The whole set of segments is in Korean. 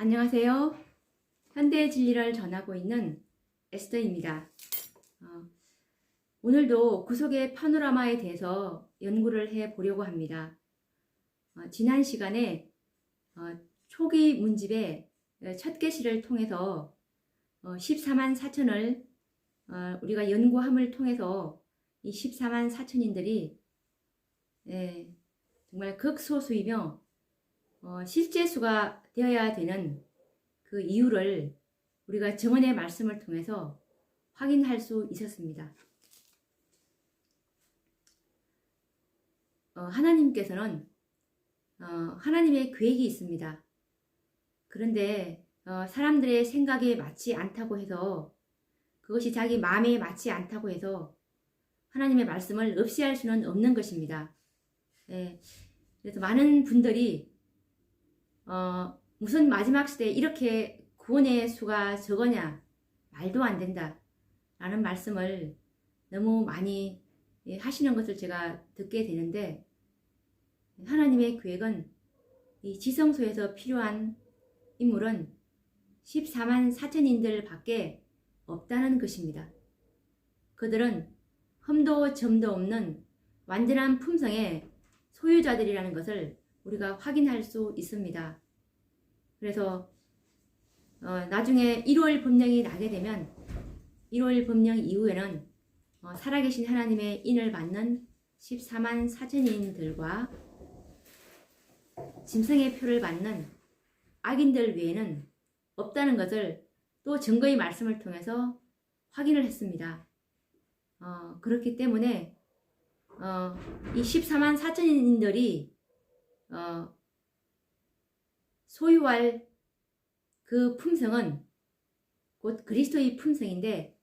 안녕하세요. 현대의 진리를 전하고 있는 에스더입니다. 오늘도 구속의 파노라마에 대해서 연구를 해 보려고 합니다. 지난 시간에 초기 문집의 첫 계시를 통해서 14만 4천을 우리가 연구함을 통해서 이 14만 4천인들이 정말 극소수이며 실제 수가 되어야 되는 그 이유를 우리가 정언의 말씀을 통해서 확인할 수 있었습니다. 하나님께서는 하나님의 계획이 있습니다. 그런데 사람들의 생각에 맞지 않다고 해서, 그것이 자기 마음에 맞지 않다고 해서 하나님의 말씀을 없이할 수는 없는 것입니다. 그래서 많은 분들이 무슨 마지막 시대에 이렇게 구원의 수가 적으냐, 말도 안 된다 라는 말씀을 너무 많이 하시는 것을 제가 듣게 되는데, 하나님의 계획은 이 지성소에서 필요한 인물은 14만 4천인들 밖에 없다는 것입니다. 그들은 흠도 점도 없는 완전한 품성의 소유자들이라는 것을 우리가 확인할 수 있습니다. 그래서 나중에 1월 법령이 나게 되면 1월 법령 이후에는 살아계신 하나님의 인을 받는 14만 4천인들과 짐승의 표를 받는 악인들 외에는 없다는 것을 또 증거의 말씀을 통해서 확인을 했습니다. 그렇기 때문에 이 14만 4천인들이 소유할 그 품성은 곧 그리스도의 품성인데,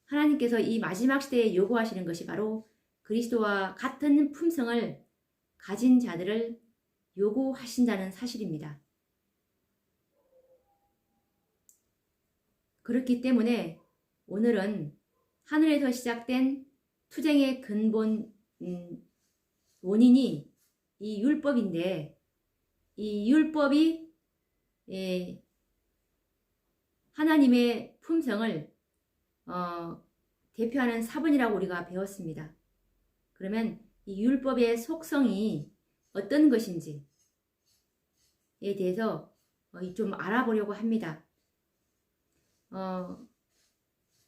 하나님께서 이 마지막 시대에 요구하시는 것이 바로 그리스도와 같은 품성을 가진 자들을 요구하신다는 사실입니다. 그렇기 때문에 오늘은 하늘에서 시작된 투쟁의 근본 원인이 이 율법인데, 이 율법이 하나님의 품성을 대표하는 사본이라고 우리가 배웠습니다. 그러면 이 율법의 속성이 어떤 것인지에 대해서 좀 알아보려고 합니다.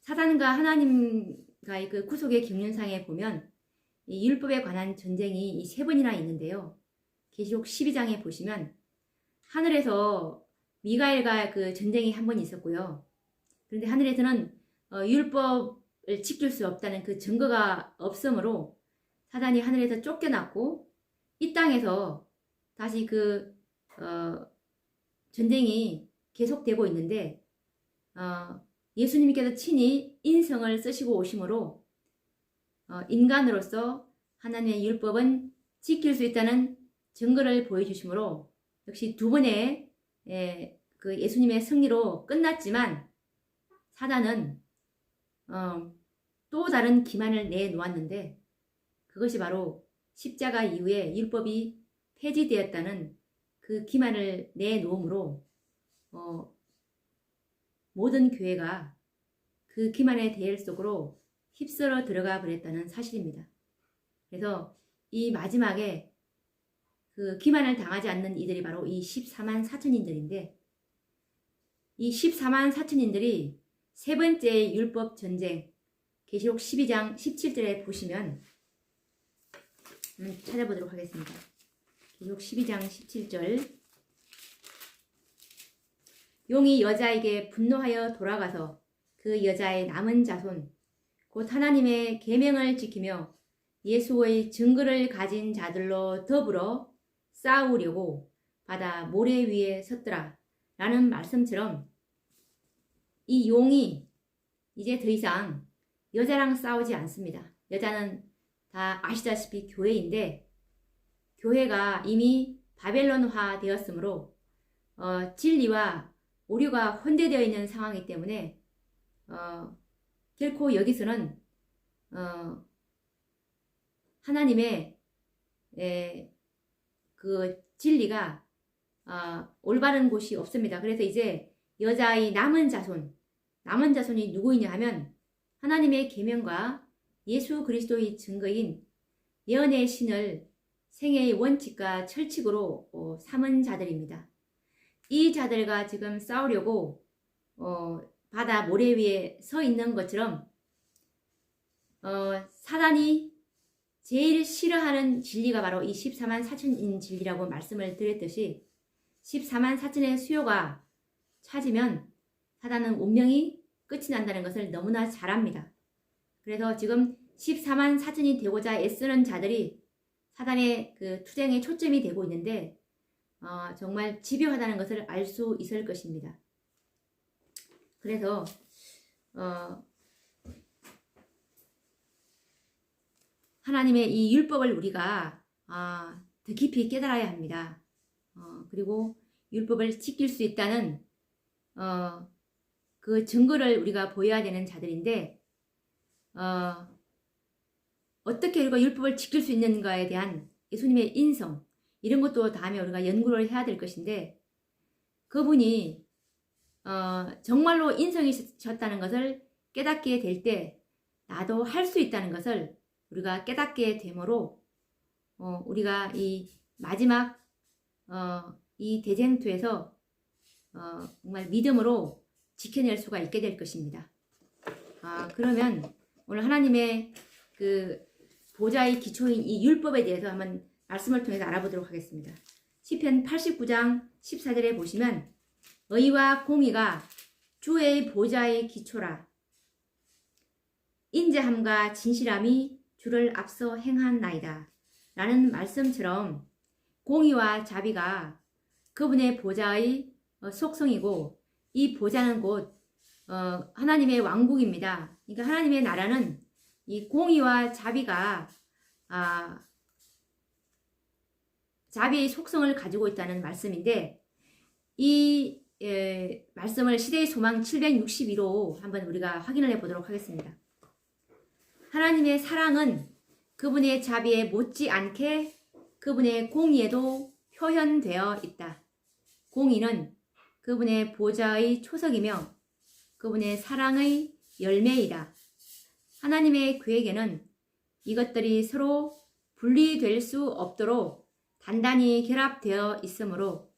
사단과 하나님과의 그 구속의 경륜상에 보면 이 율법에 관한 전쟁이 이 3번이나 있는데요. 계시록 12장에 보시면 하늘에서 미가엘과 그 전쟁이 한 번 있었고요. 그런데 하늘에서는 율법을 지킬 수 없다는 그 증거가 없으므로 사단이 하늘에서 쫓겨났고, 이 땅에서 다시 그 전쟁이 계속되고 있는데, 예수님께서 친히 인성을 쓰시고 오심으로 인간으로서 하나님의 율법은 지킬 수 있다는 증거를 보여주심으로 역시 2번의 그 예수님의 승리로 끝났지만, 사단은 또 다른 기만을 내놓았는데, 그것이 바로 십자가 이후에 율법이 폐지되었다는 그 기만을 내놓음으로 모든 교회가 그 기만의 대열 속으로 휩쓸어 들어가 버렸다는 사실입니다. 그래서 이 마지막에 그 기만을 당하지 않는 이들이 바로 이 14만 4천인들인데, 이 14만 4천인들이 3번째 율법 전쟁, 계시록 12장 17절에 보시면 찾아보도록 하겠습니다. 계시록 12장 17절. 용이 여자에게 분노하여 돌아가서 그 여자의 남은 자손 곧 하나님의 계명을 지키며 예수의 증거를 가진 자들로 더불어 싸우려고 바다 모래 위에 섰더라 라는 말씀처럼, 이 용이 이제 더 이상 여자랑 싸우지 않습니다. 여자는 다 아시다시피 교회인데, 교회가 이미 바벨론화 되었으므로 진리와 오류가 혼재되어 있는 상황이기 때문에 결코 여기서는 하나님의 그 진리가 올바른 곳이 없습니다. 그래서 이제 여자의 남은 자손이 누구이냐 하면 하나님의 계명과 예수 그리스도의 증거인 예언의 신을 생애의 원칙과 철칙으로 삼은 자들입니다. 이 자들과 지금 싸우려고 바다 모래 위에 서 있는 것처럼 사단이 제일 싫어하는 진리가 바로 이 14만 4천인 진리라고 말씀을 드렸듯이 14만 4천의 수요가 찾으면 사단은 운명이 끝이 난다는 것을 너무나 잘 압니다. 그래서 지금 14만 4천이 되고자 애쓰는 자들이 사단의 그 투쟁의 초점이 되고 있는데 정말 집요하다는 것을 알 수 있을 것입니다. 그래서 하나님의 이 율법을 우리가 더 깊이 깨달아야 합니다. 그리고 율법을 지킬 수 있다는 그 증거를 우리가 보여야 되는 자들인데 어떻게 우리가 율법을 지킬 수 있는가에 대한 예수님의 인성 이런 것도 다음에 우리가 연구를 해야 될 것인데 그분이 정말로 인성이셨다는 것을 깨닫게 될 때 나도 할 수 있다는 것을 우리가 깨닫게 되므로 우리가 이 마지막 이 대쟁투에서 정말 믿음으로 지켜낼 수가 있게 될 것입니다. 그러면 오늘 하나님의 그 보좌의 기초인 이 율법에 대해서 한번 말씀을 통해서 알아보도록 하겠습니다. 시편 89장 14절에 보시면 의와 공의가 주의 보좌의 기초라. 인자함과 진실함이 주를 앞서 행한나이다. 라는 말씀처럼 공의와 자비가 그분의 보좌의 속성이고 이 보좌는 곧 하나님의 왕국입니다. 그러니까 하나님의 나라는 이 공의와 자비가 자비의 속성을 가지고 있다는 말씀인데 이 말씀을 시대의 소망 762로 한번 우리가 확인을 해보도록 하겠습니다. 하나님의 사랑은 그분의 자비에 못지않게 그분의 공의에도 표현되어 있다. 공의는 그분의 보좌의 초석이며 그분의 사랑의 열매이다. 하나님의 계획에는 이것들이 서로 분리될 수 없도록 단단히 결합되어 있으므로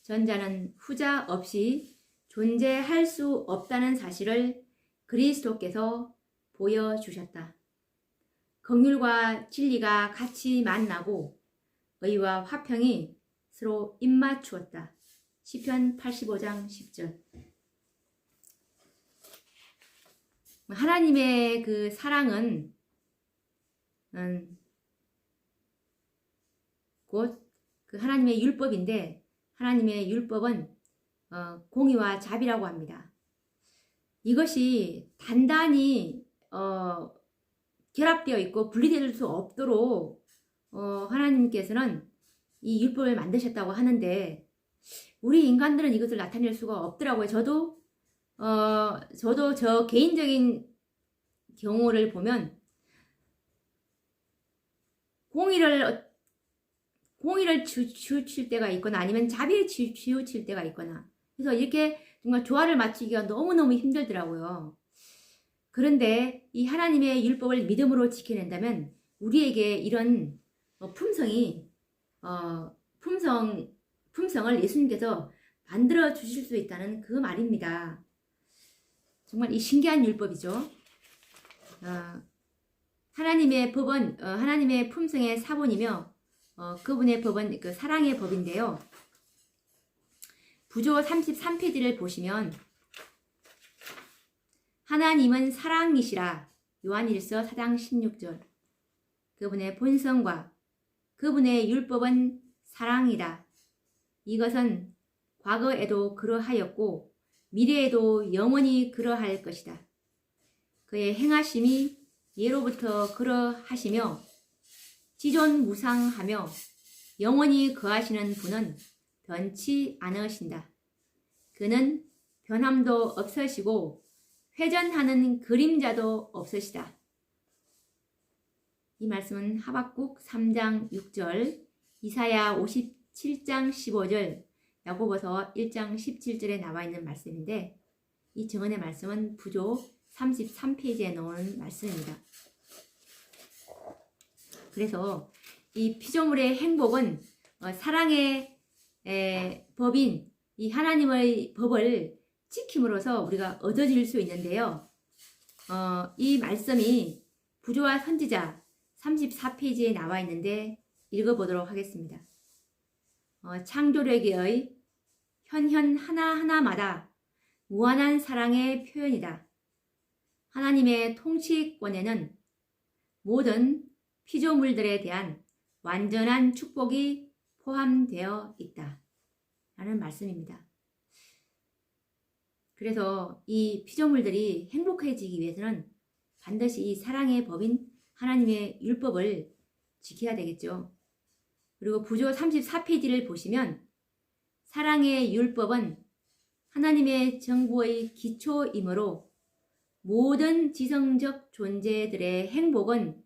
전자는 후자 없이 존재할 수 없다는 사실을 그리스도께서 보여주셨다. 긍휼과 진리가 같이 만나고 의와 화평이 서로 입맞추었다. 시편 85장 10절. 하나님의 그 사랑은 곧 그 하나님의 율법인데 하나님의 율법은 공의와 자비라고 합니다. 이것이 단단히 결합되어 있고 분리될 수 없도록 하나님께서는 이 율법을 만드셨다고 하는데 우리 인간들은 이것을 나타낼 수가 없더라고요. 저도 저 개인적인 경우를 보면 공의를 치우칠 때가 있거나 아니면 자비를 치우칠 때가 있거나 그래서 이렇게 정말 조화를 맞추기가 너무너무 힘들더라고요. 그런데 이 하나님의 율법을 믿음으로 지켜낸다면 우리에게 이런 품성을 예수님께서 만들어 주실 수 있다는 그 말입니다. 정말 이 신기한 율법이죠. 하나님의 법은 하나님의 품성의 사본이며 그분의 법은 그 사랑의 법인데요. 부조 33페이지를 보시면 하나님은 사랑이시라. 요한일서 4장 16절. 그분의 본성과 그분의 율법은 사랑이다. 이것은 과거에도 그러하였고 미래에도 영원히 그러할 것이다. 그의 행하심이 예로부터 그러하시며 지존무상하며 영원히 거하시는 분은 변치 않으신다. 그는 변함도 없으시고 회전하는 그림자도 없으시다. 이 말씀은 하박국 3장 6절, 이사야 57장 15절, 야고보서 1장 17절에 나와 있는 말씀인데 이 증언의 말씀은 부조 33페이지에 나오는 말씀입니다. 그래서 이 피조물의 행복은 사랑의 법인 이 하나님의 법을 지킴으로써 우리가 얻어질 수 있는데요. 이 말씀이 부조와 선지자 34페이지에 나와 있는데 읽어보도록 하겠습니다. 창조력의 현현 하나하나마다 무한한 사랑의 표현이다. 하나님의 통치권에는 모든 피조물들에 대한 완전한 축복이 포함되어 있다. 라는 말씀입니다. 그래서 이 피조물들이 행복해지기 위해서는 반드시 이 사랑의 법인 하나님의 율법을 지켜야 되겠죠. 그리고 부조 34페이지를 보시면 사랑의 율법은 하나님의 정부의 기초이므로 모든 지성적 존재들의 행복은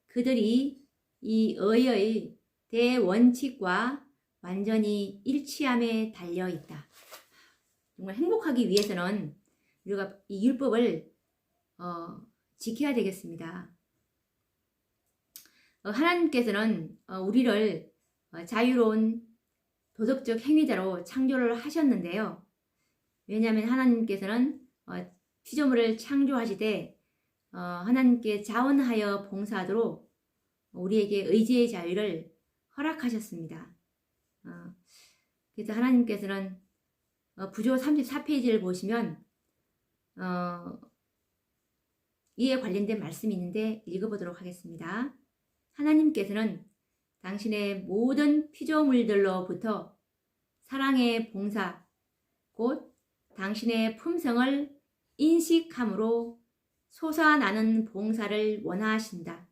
그들이 이 의의 대원칙과 완전히 일치함에 달려 있다. 정말 행복하기 위해서는 우리가 이 율법을 지켜야 되겠습니다. 하나님께서는 우리를 자유로운 도덕적 행위자로 창조를 하셨는데요. 왜냐하면 하나님께서는 피조물을 창조하시되 하나님께 자원하여 봉사하도록 우리에게 의지의 자유를 허락하셨습니다. 그래서 하나님께서는 부조 34페이지를 보시면 이에 관련된 말씀이 있는데 읽어보도록 하겠습니다. 하나님께서는 당신의 모든 피조물들로부터 사랑의 봉사, 곧 당신의 품성을 인식함으로 솟아나는 봉사를 원하신다.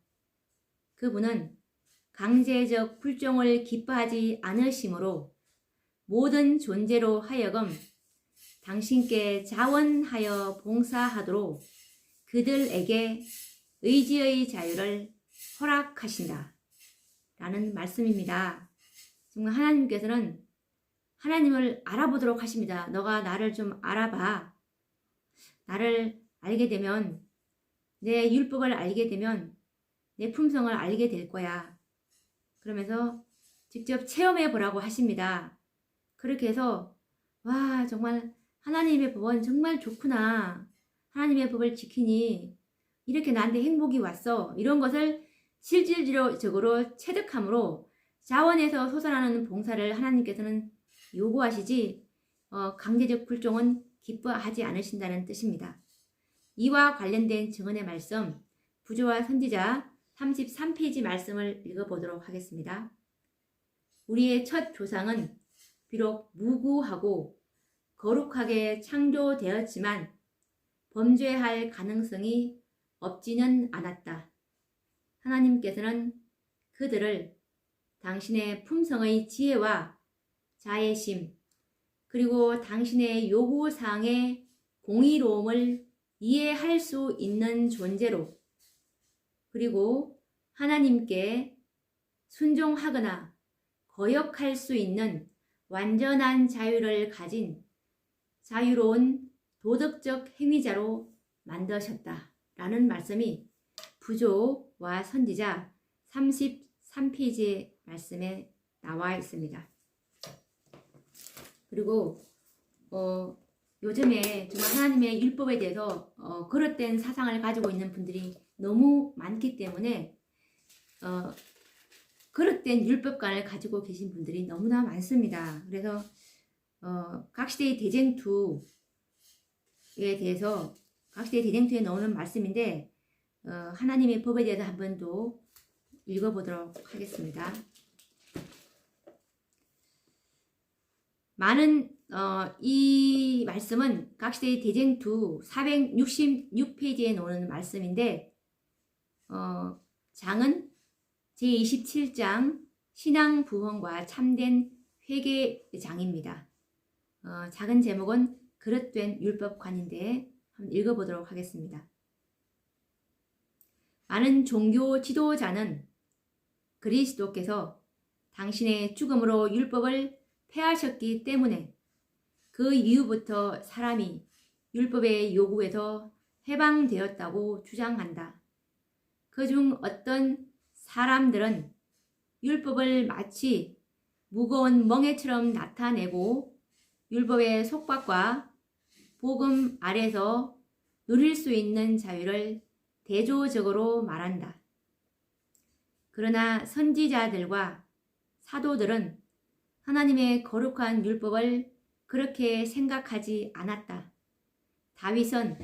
그분은 강제적 굴종을 기뻐하지 않으시므로 모든 존재로 하여금 당신께 자원하여 봉사하도록 그들에게 의지의 자유를 허락하신다. 라는 말씀입니다. 정말 하나님께서는 하나님을 알아보도록 하십니다. 너가 나를 좀 알아봐. 나를 알게 되면 내 율법을 알게 되면 내 품성을 알게 될 거야. 그러면서 직접 체험해 보라고 하십니다. 그렇게 해서 와 정말 하나님의 법은 정말 좋구나. 하나님의 법을 지키니 이렇게 나한테 행복이 왔어. 이런 것을 실질적으로 체득함으로 자원에서 솟아나는 봉사를 하나님께서는 요구하시지 강제적 굴종은 기뻐하지 않으신다는 뜻입니다. 이와 관련된 증언의 말씀 부조와 선지자 33페이지 말씀을 읽어보도록 하겠습니다. 우리의 첫 조상은 비록 무구하고 거룩하게 창조되었지만 범죄할 가능성이 없지는 않았다. 하나님께서는 그들을 당신의 품성의 지혜와 자애심 그리고 당신의 요구사항의 공의로움을 이해할 수 있는 존재로 그리고 하나님께 순종하거나 거역할 수 있는 완전한 자유를 가진 자유로운 도덕적 행위자로 만드셨다. 라는 말씀이 부조와 선지자 33페이지의 말씀에 나와 있습니다. 그리고 요즘에 정말 하나님의 율법에 대해서 그릇된 사상을 가지고 있는 분들이 너무 많기 때문에 그릇된 율법관을 가지고 계신 분들이 너무나 많습니다. 그래서 각 시대의 대쟁투에 대해서 각 시대의 대쟁투에 나오는 말씀인데 하나님의 법에 대해서 한 번 더 읽어보도록 하겠습니다. 많은 이 말씀은 각 시대의 대쟁투 466페이지에 나오는 말씀인데 장은 제27장 신앙 부흥과 참된 회개 장입니다. 작은 제목은 그릇된 율법관인데 한번 읽어보도록 하겠습니다. 많은 종교 지도자는 그리스도께서 당신의 죽음으로 율법을 폐하셨기 때문에 그 이후부터 사람이 율법의 요구에서 해방되었다고 주장한다. 그중 어떤 사람들은 율법을 마치 무거운 멍에처럼 나타내고 율법의 속박과 복음 아래서 누릴 수 있는 자유를 대조적으로 말한다. 그러나 선지자들과 사도들은 하나님의 거룩한 율법을 그렇게 생각하지 않았다. 다윗은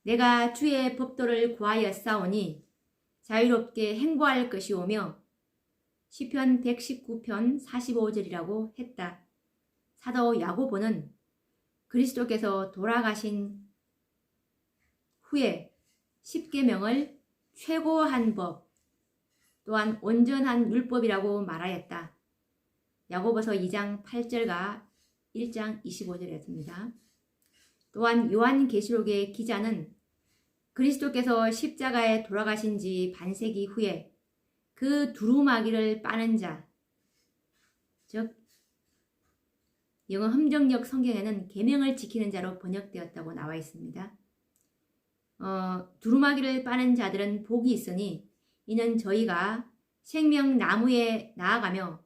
내가 주의 법도를 구하여 싸우니 자유롭게 행보할 것이오며 시편 119편 45절이라고 했다. 사도 야고보는 그리스도께서 돌아가신 후에 십계명을 최고한 법 또한 온전한 율법이라고 말하였다. 야고보서 2장 8절과 1장 25절이었습니다. 또한 요한계시록의 기자는 그리스도께서 십자가에 돌아가신 지 반세기 후에 그 두루마기를 빠는 자, 즉 영어 함정역 성경에는 계명을 지키는 자로 번역되었다고 나와 있습니다. 두루마기를 빠는 자들은 복이 있으니 이는 저희가 생명나무에 나아가며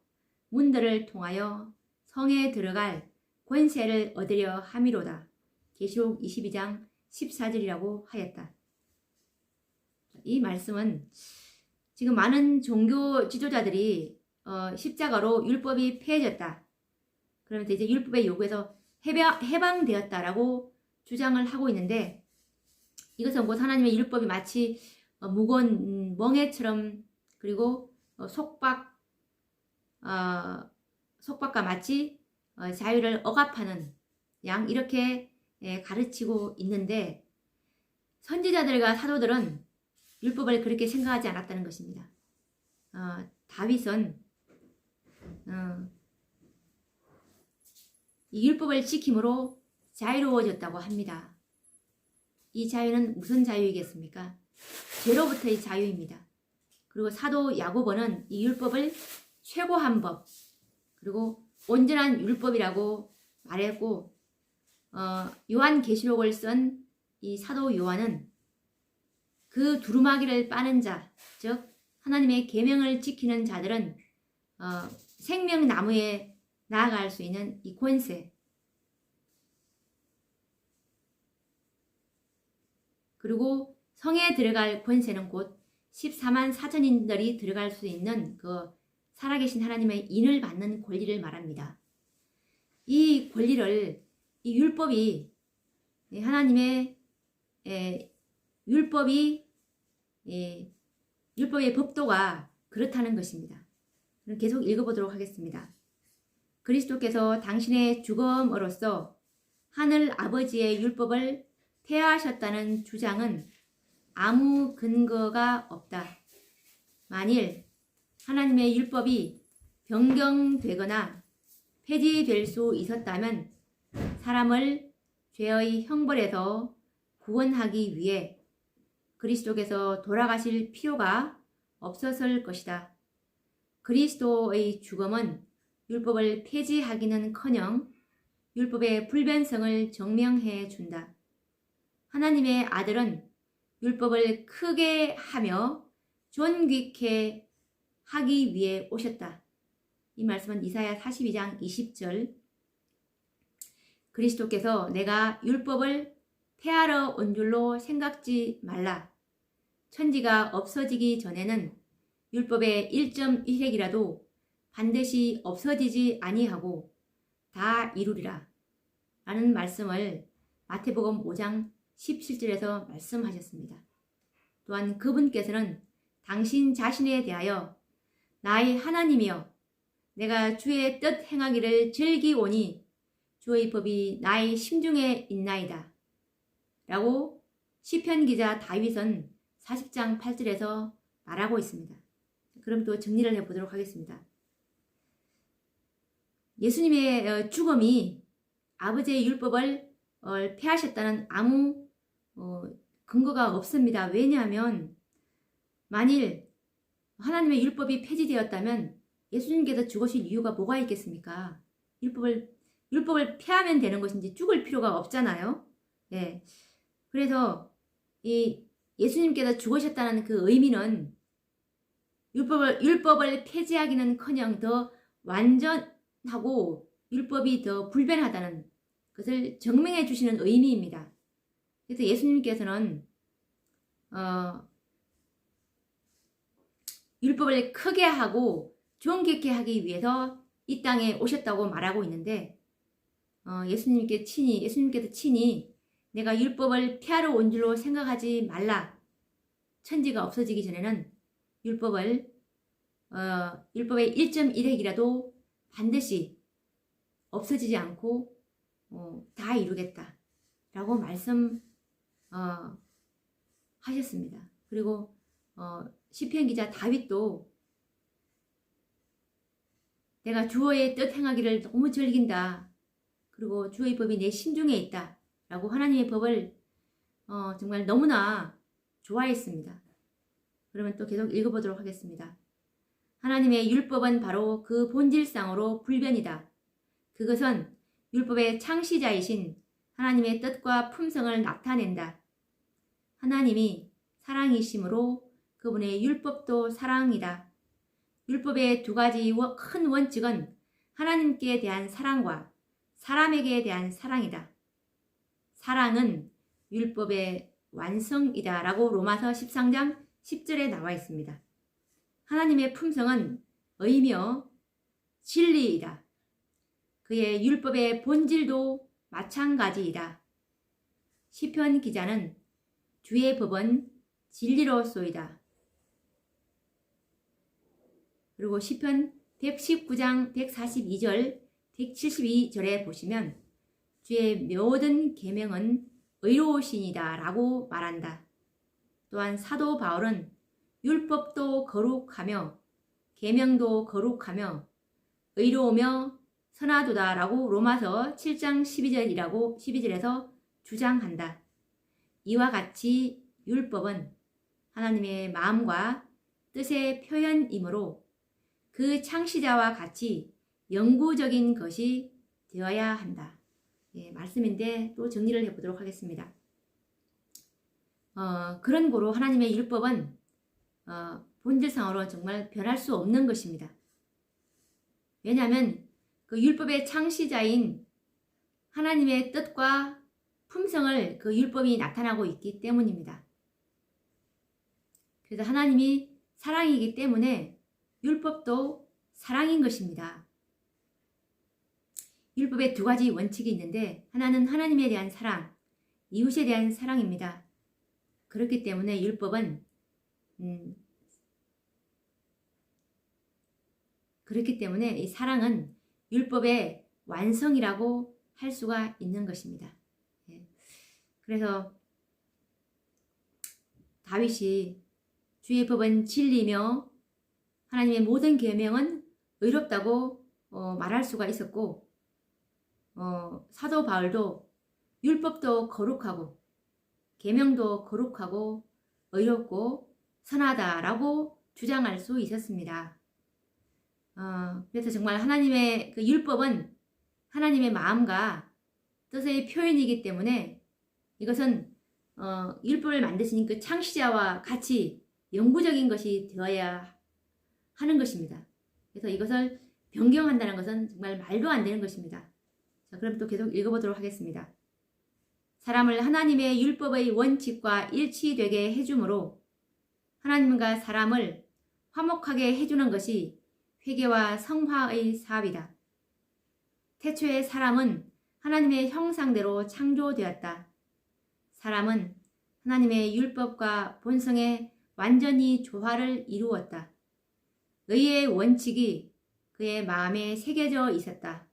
문들을 통하여 성에 들어갈 권세를 얻으려 함이로다. 계시록 22장 14절이라고 하였다. 이 말씀은 지금 많은 종교 지도자들이 십자가로 율법이 폐해졌다. 그러면서 이제 율법의 요구에서 해방되었다라고 주장을 하고 있는데 이것은 곧 하나님의 율법이 마치 무거운 멍에처럼 그리고 속박과 마치 자유를 억압하는 양 이렇게 가르치고 있는데 선지자들과 사도들은 율법을 그렇게 생각하지 않았다는 것입니다. 다윗은 이 율법을 지킴으로 자유로워졌다고 합니다. 이 자유는 무슨 자유이겠습니까? 죄로부터의 자유입니다. 그리고 사도 야고보는 이 율법을 최고한 법 그리고 온전한 율법이라고 말했고 요한계시록을 쓴 이 사도 요한은 그 두루마기를 빠는 자, 즉 하나님의 계명을 지키는 자들은 생명나무에 나아갈 수 있는 이 권세 그리고 성에 들어갈 권세는 곧 14만 4천인들이 들어갈 수 있는 그 살아계신 하나님의 인을 받는 권리를 말합니다. 이 권리를 이 율법이 하나님의 율법의 법도가 그렇다는 것입니다. 계속 읽어보도록 하겠습니다. 그리스도께서 당신의 죽음으로써 하늘 아버지의 율법을 폐하하셨다는 주장은 아무 근거가 없다. 만일 하나님의 율법이 변경되거나 폐지될 수 있었다면 사람을 죄의 형벌에서 구원하기 위해 그리스도께서 돌아가실 필요가 없었을 것이다. 그리스도의 죽음은 율법을 폐지하기는커녕 율법의 불변성을 증명해 준다. 하나님의 아들은 율법을 크게 하며 존귀케 하기 위해 오셨다. 이 말씀은 이사야 42장 20절. 그리스도께서 내가 율법을 폐하러 온 줄로 생각지 말라. 천지가 없어지기 전에는 율법의 1.1획이라도 반드시 없어지지 아니하고 다 이루리라. 라는 말씀을 마태복음 5장 17절에서 말씀하셨습니다. 또한 그분께서는 당신 자신에 대하여 나의 하나님이여 내가 주의 뜻 행하기를 즐기오니 주의 법이 나의 심중에 있나이다. 라고 시편 기자 다윗은 40장 8절에서 말하고 있습니다. 그럼 또 정리를 해보도록 하겠습니다. 예수님의 죽음이 아버지의 율법을 폐하셨다는 아무 근거가 없습니다. 왜냐하면 만일 하나님의 율법이 폐지되었다면 예수님께서 죽으실 이유가 뭐가 있겠습니까? 율법을 폐하면 되는 것인지 죽을 필요가 없잖아요. 예. 그래서 이 예수님께서 죽으셨다는 그 의미는 율법을 폐지하기는커녕 더 완전하고 율법이 더 불변하다는 것을 증명해 주시는 의미입니다. 그래서 예수님께서는 율법을 크게 하고 존귀케 하기 위해서 이 땅에 오셨다고 말하고 있는데 예수님께서 친히 내가 율법을 폐하러 온 줄로 생각하지 말라. 천지가 없어지기 전에는 율법의 1.1획이라도 반드시 없어지지 않고 다 이루겠다 라고 말씀하셨습니다. 그리고 시편 기자 다윗도 내가 주의 뜻 행하기를 너무 즐긴다. 그리고 주의 법이 내 심중에 있다 라고 하나님의 법을 정말 너무나 좋아했습니다. 그러면 또 계속 읽어보도록 하겠습니다. 하나님의 율법은 바로 그 본질상으로 불변이다. 그것은 율법의 창시자이신 하나님의 뜻과 품성을 나타낸다. 하나님이 사랑이심으로 그분의 율법도 사랑이다. 율법의 두 가지 큰 원칙은 하나님께 대한 사랑과 사람에게 대한 사랑이다. 사랑은 율법의 완성이다 라고 로마서 13장 10절에 나와 있습니다. 하나님의 품성은 의며 진리이다. 그의 율법의 본질도 마찬가지이다. 시편 기자는 주의 법은 진리로소이다. 그리고 시편 119장 142절 172절에 보시면 주의 모든 계명은 의로우시니다 라고 말한다. 또한 사도 바울은 율법도 거룩하며 계명도 거룩하며 의로우며 선하도다 라고 로마서 7장 12절에서 주장한다. 이와 같이 율법은 하나님의 마음과 뜻의 표현이므로 그 창시자와 같이 영구적인 것이 되어야 한다. 예, 말씀인데 또 정리를 해보도록 하겠습니다. 그런 고로 하나님의 율법은 본질상으로 정말 변할 수 없는 것입니다. 왜냐하면 그 율법의 창시자인 하나님의 뜻과 품성을 그 율법이 나타나고 있기 때문입니다. 그래서 하나님이 사랑이기 때문에 율법도 사랑인 것입니다. 율법에 두 가지 원칙이 있는데 하나는 하나님에 대한 사랑, 이웃에 대한 사랑입니다. 그렇기 때문에 율법은 그렇기 때문에 이 사랑은 율법의 완성이라고 할 수가 있는 것입니다. 그래서 다윗이 주의 법은 진리며 하나님의 모든 계명은 의롭다고 말할 수가 있었고 사도 바울도 율법도 거룩하고 계명도 거룩하고 의롭고 선하다라고 주장할 수 있었습니다. 그래서 정말 하나님의 그 율법은 하나님의 마음과 뜻의 표현이기 때문에 이것은 율법을 만드신 그 창시자와 같이 영구적인 것이 되어야 하는 것입니다. 그래서 이것을 변경한다는 것은 정말 말도 안 되는 것입니다. 자, 그럼 또 계속 읽어보도록 하겠습니다. 사람을 하나님의 율법의 원칙과 일치되게 해주므로 하나님과 사람을 화목하게 해주는 것이 회개와 성화의 사업이다. 태초에 사람은 하나님의 형상대로 창조되었다. 사람은 하나님의 율법과 본성에 완전히 조화를 이루었다. 의의 원칙이 그의 마음에 새겨져 있었다.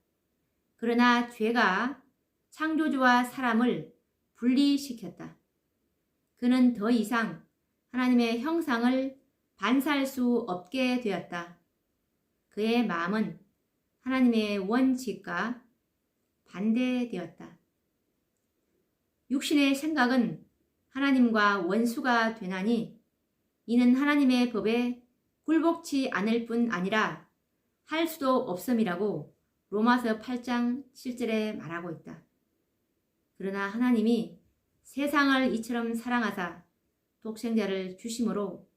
그러나 죄가 창조주와 사람을 분리시켰다. 그는 더 이상 하나님의 형상을 반사할 수 없게 되었다. 그의 마음은 하나님의 원칙과 반대되었다. 육신의 생각은 하나님과 원수가 되나니 이는 하나님의 법에 굴복치 않을 뿐 아니라 할 수도 없음이라고 로마서 8장 7절에 말하고 있다. 그러나 하나님이 세상을 이처럼 사랑하사 독생자를 주심으로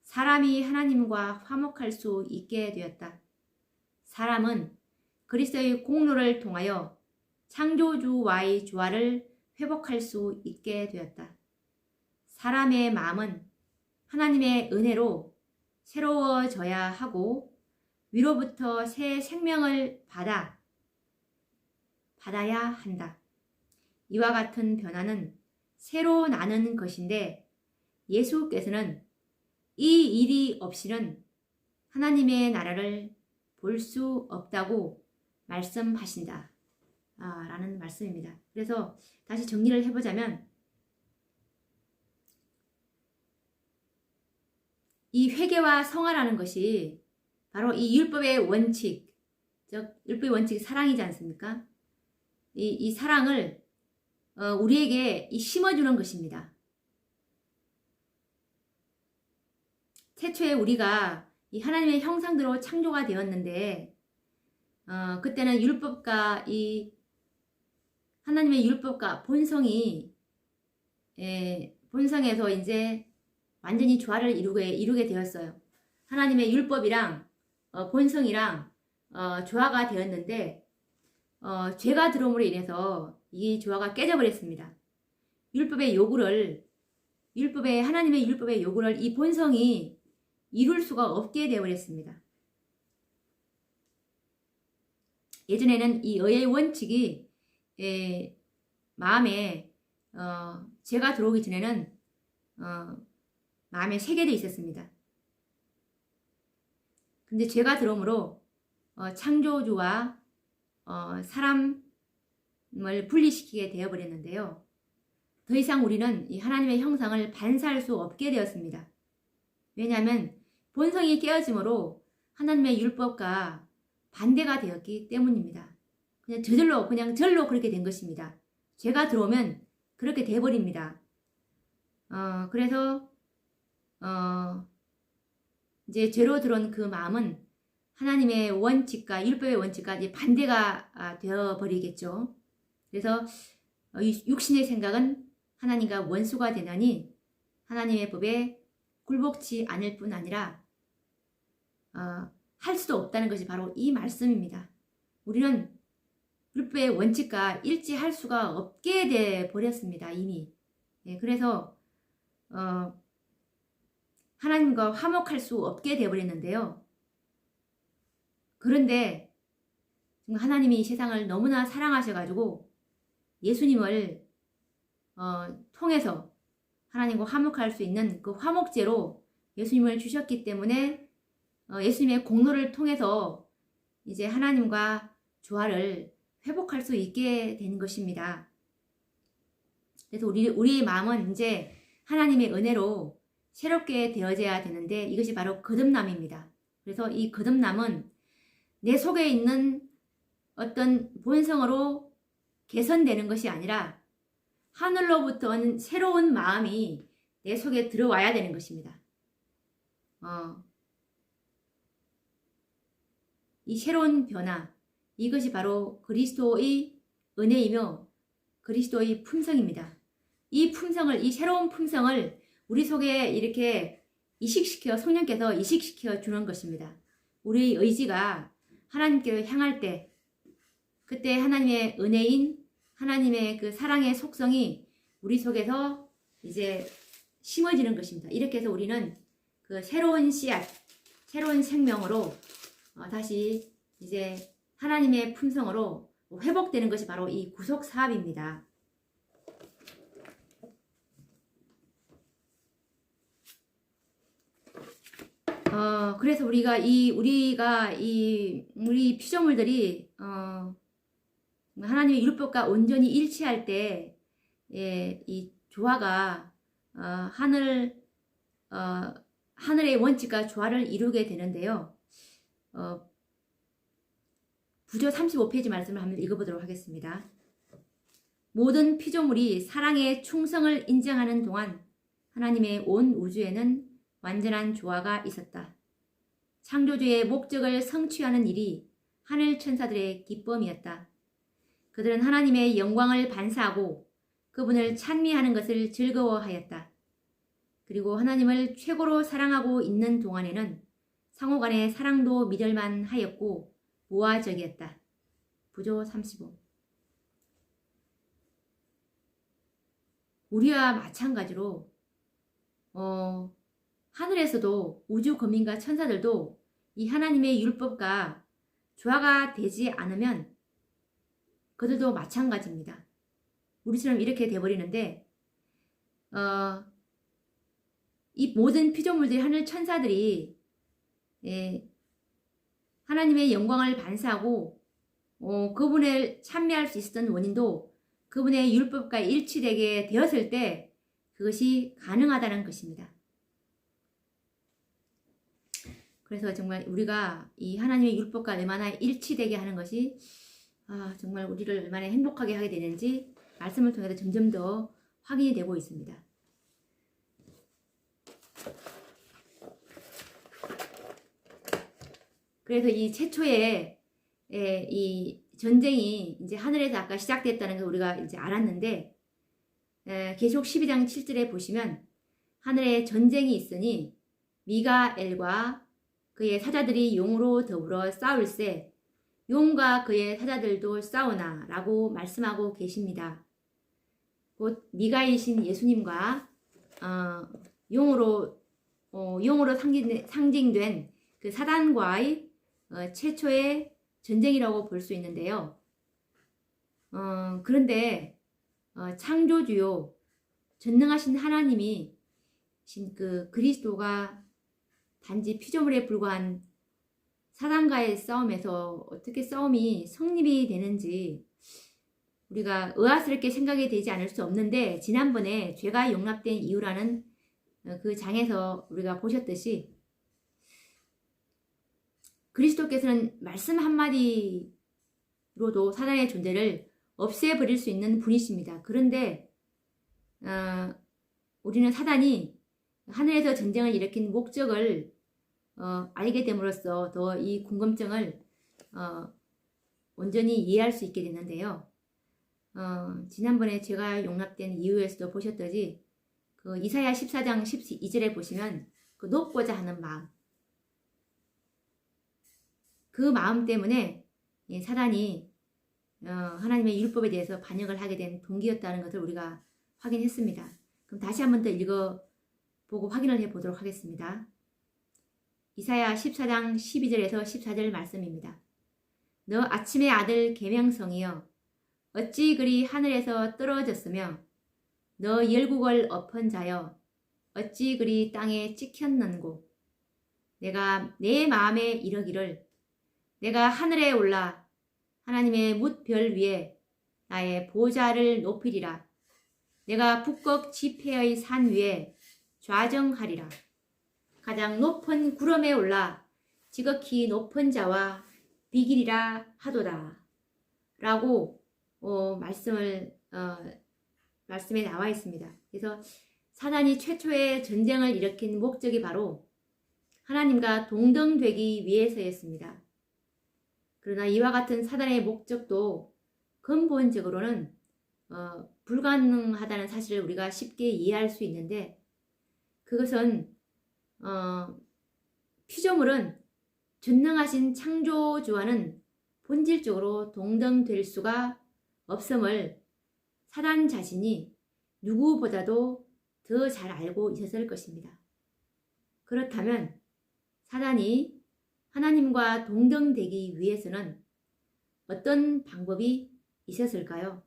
사람이 하나님과 화목할 수 있게 되었다. 사람은 그리스도의 공로를 통하여 창조주와의 조화를 회복할 수 있게 되었다. 사람의 마음은 하나님의 은혜로 새로워져야 하고 위로부터 새 생명을 받아야 한다. 이와 같은 변화는 새로 나는 것인데 예수께서는 이 일이 없이는 하나님의 나라를 볼 수 없다고 말씀하신다. 라는 말씀입니다. 그래서 다시 정리를 해보자면 이 회개와 성화라는 것이 바로 이 율법의 원칙, 즉 율법의 원칙이 사랑이지 않습니까? 이 사랑을 우리에게 심어주는 것입니다. 태초에 우리가 이 하나님의 형상대로 창조가 되었는데 그때는 율법과 이 하나님의 율법과 본성에서 이제 완전히 조화를 이루게 되었어요. 하나님의 율법이랑 본성이랑 조화가 되었는데 죄가 들어옴으로 인해서 이 조화가 깨져버렸습니다. 하나님의 율법의 요구를 이 본성이 이룰 수가 없게 되어버렸습니다. 예전에는 이 의의 원칙이 마음에 죄가 들어오기 전에는 마음에 새겨져 있었습니다. 근데 죄가 들어오므로 창조주와 사람을 분리시키게 되어버렸는데요. 더 이상 우리는 이 하나님의 형상을 반사할 수 없게 되었습니다. 왜냐하면 본성이 깨어짐으로 하나님의 율법과 반대가 되었기 때문입니다. 그냥 절로 그렇게 된 것입니다. 죄가 들어오면 그렇게 돼버립니다. 그래서 이제 죄로 들어온 그 마음은 하나님의 원칙과 율법의 원칙과 이제 반대가 되어버리겠죠. 그래서 육신의 생각은 하나님과 원수가 되나니 하나님의 법에 굴복치 않을 뿐 아니라 할 수도 없다는 것이 바로 이 말씀입니다. 우리는 율법의 원칙과 일치할 수가 없게 돼 버렸습니다. 이미. 그래서 하나님과 화목할 수 없게 돼 버렸는데요. 그런데 하나님이 세상을 너무나 사랑하셔가지고 예수님을 통해서 하나님과 화목할 수 있는 그 화목제로 예수님을 주셨기 때문에 예수님의 공로를 통해서 이제 하나님과 조화를 회복할 수 있게 된 것입니다. 그래서 우리의 마음은 이제 하나님의 은혜로 새롭게 되어져야 되는데 이것이 바로 거듭남입니다. 그래서 이 거듭남은 내 속에 있는 어떤 본성으로 개선되는 것이 아니라 하늘로부터 온 새로운 마음이 내 속에 들어와야 되는 것입니다. 이 새로운 변화, 이것이 바로 그리스도의 은혜이며 그리스도의 품성입니다. 이 새로운 품성을 우리 속에 이렇게 성령께서 이식시켜 주는 것입니다. 우리의 의지가 하나님께로 향할 때, 그때 하나님의 은혜인 하나님의 그 사랑의 속성이 우리 속에서 이제 심어지는 것입니다. 이렇게 해서 우리는 그 새로운 씨앗, 새로운 생명으로 다시 이제 하나님의 품성으로 회복되는 것이 바로 이 구속 사업입니다. 그래서 우리 피조물들이 하나님의 율법과 온전히 일치할 때, 이 조화가 하늘의 원칙과 조화를 이루게 되는데요. 부조 35페이지 말씀을 한번 읽어보도록 하겠습니다. 모든 피조물이 사랑의 충성을 인정하는 동안 하나님의 온 우주에는 완전한 조화가 있었다. 창조주의 목적을 성취하는 일이 하늘 천사들의 기쁨이었다. 그들은 하나님의 영광을 반사하고 그분을 찬미하는 것을 즐거워하였다. 그리고 하나님을 최고로 사랑하고 있는 동안에는 상호간의 사랑도 믿을만 하였고 모화적이었다. 부조 35. 우리와 마찬가지로 하늘에서도 우주 거민과 천사들도 이 하나님의 율법과 조화가 되지 않으면 그들도 마찬가지입니다. 우리처럼 이렇게 돼버리는데 이 모든 피조물들이 하늘 천사들이 하나님의 영광을 반사하고 그분을 찬미할 수 있었던 원인도 그분의 율법과 일치되게 되었을 때 그것이 가능하다는 것입니다. 그래서 정말 우리가 이 하나님의 율법과 얼마나 일치되게 하는 것이 정말 우리를 얼마나 행복하게 하게 되는지 말씀을 통해서 점점 더 확인이 되고 있습니다. 그래서 이 최초의 이 전쟁이 이제 하늘에서 아까 시작됐다는 걸 우리가 이제 알았는데 계시록 12장 7절에 보시면 하늘에 전쟁이 있으니 미가엘과 그의 사자들이 용으로 더불어 싸울세 용과 그의 사자들도 싸우나 라고 말씀하고 계십니다. 곧 미가엘이신 예수님과 용으로 상징된 그 사단과의 최초의 전쟁이라고 볼 수 있는데요. 그런데 창조주요 전능하신 하나님이 그 그리스도가 단지 피조물에 불과한 사단과의 싸움에서 어떻게 싸움이 성립이 되는지 우리가 의아스럽게 생각이 되지 않을 수 없는데 지난번에 죄가 용납된 이유라는 그 장에서 우리가 보셨듯이 그리스도께서는 말씀 한마디로도 사단의 존재를 없애버릴 수 있는 분이십니다. 그런데 우리는 사단이 하늘에서 전쟁을 일으킨 목적을 알게 됨으로써 더 이 궁금증을 온전히 이해할 수 있게 됐는데요. 지난번에 죄가 용납된 이유에서도 보셨듯이 그 이사야 14장 12절에 보시면 그 높고자 하는 마음, 그 마음 때문에 사단이 하나님의 율법에 대해서 반역을 하게 된 동기였다는 것을 우리가 확인했습니다. 그럼 다시 한 번 더 읽어보고 확인을 해보도록 하겠습니다. 이사야 14장 12절에서 14절 말씀입니다. 너 아침의 아들 계명성이여 어찌 그리 하늘에서 떨어졌으며 너 열국을 엎은 자여 어찌 그리 땅에 찍혔는고 내가 내 마음에 이르기를 내가 하늘에 올라 하나님의 뭇별 위에 나의 보좌를 높이리라 내가 북극 지폐의 산 위에 좌정하리라 가장 높은 구름에 올라 지극히 높은 자와 비기리라 하도다 라고 말씀에 나와 있습니다. 그래서 사단이 최초의 전쟁을 일으킨 목적이 바로 하나님과 동등되기 위해서였습니다. 그러나 이와 같은 사단의 목적도 근본적으로는 불가능하다는 사실을 우리가 쉽게 이해할 수 있는데 그것은 피조물은 전능하신 창조주와는 본질적으로 동등될 수가 없음을 사단 자신이 누구보다도 더 잘 알고 있었을 것입니다. 그렇다면 사단이 하나님과 동등되기 위해서는 어떤 방법이 있었을까요?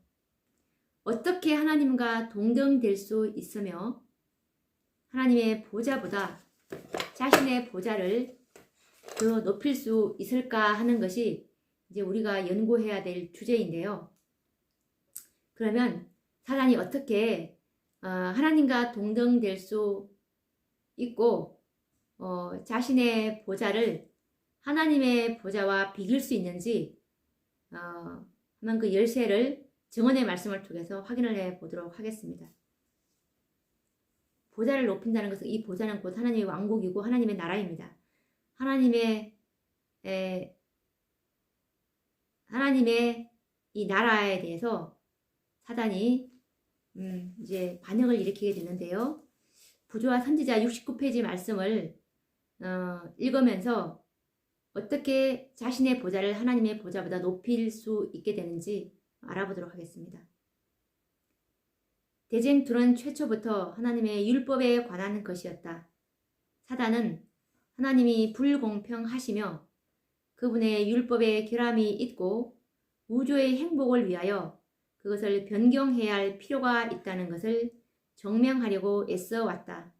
어떻게 하나님과 동등될 수 있으며 하나님의 보좌보다 자신의 보좌를 더 높일 수 있을까 하는 것이 이제 우리가 연구해야 될 주제인데요. 그러면 사단이 어떻게 하나님과 동등될 수 있고 자신의 보좌를 하나님의 보좌와 비길 수 있는지 한번 그 열쇠를 증언의 말씀을 통해서 확인을 해 보도록 하겠습니다. 보좌를 높인다는 것은 이 보좌는 곧 하나님의 왕국이고 하나님의 나라입니다. 하나님의 하나님의 이 나라에 대해서 사단이 이제 반역을 일으키게 되는데요. 부조와 선지자 69페이지 말씀을 읽으면서 어떻게 자신의 보좌를 하나님의 보좌보다 높일 수 있게 되는지 알아보도록 하겠습니다. 대쟁투는 최초부터 하나님의 율법에 관한 것이었다. 사단은 하나님이 불공평하시며 그분의 율법에 결함이 있고 우주의 행복을 위하여 그것을 변경해야 할 필요가 있다는 것을 증명하려고 애써왔다.